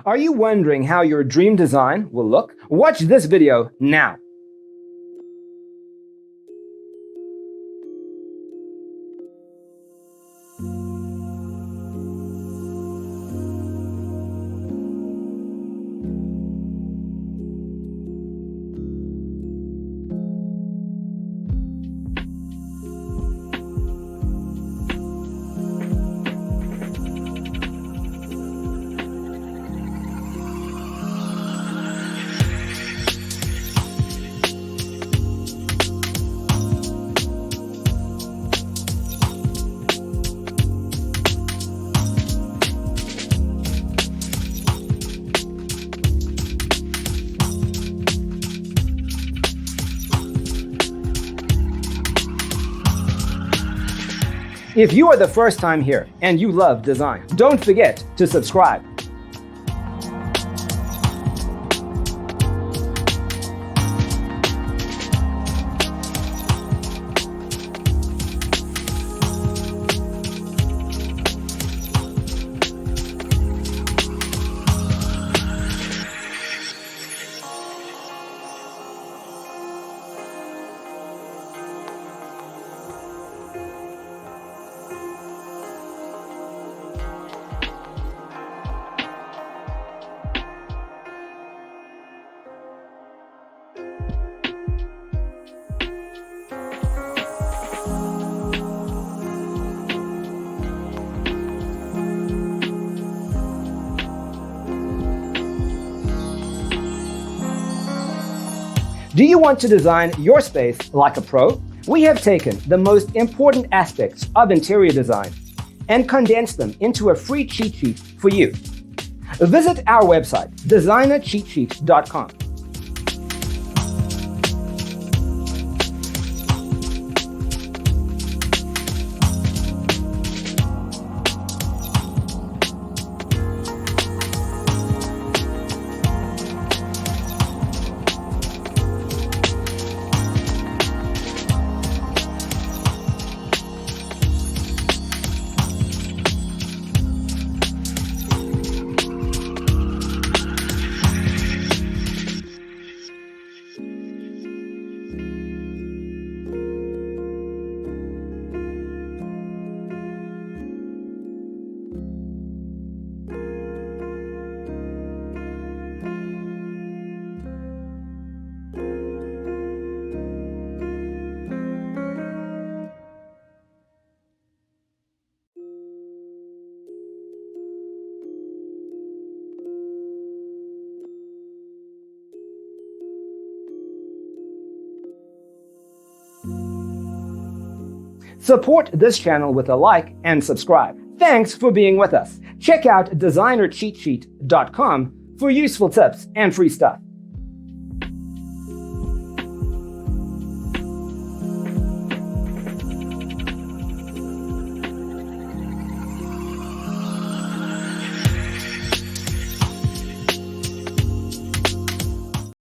Are you wondering how your dream design will look? Watch this video now. If you are the first time here and you love design, don't forget to subscribe. Do you want to design your space like a pro? We have taken the most important aspects of interior design and condensed them into a free cheat sheet for you. Visit our website, designercheatsheet.com. Support this channel with a like and subscribe. Thanks for being with us. Check out designercheatsheet.com for useful tips and free stuff.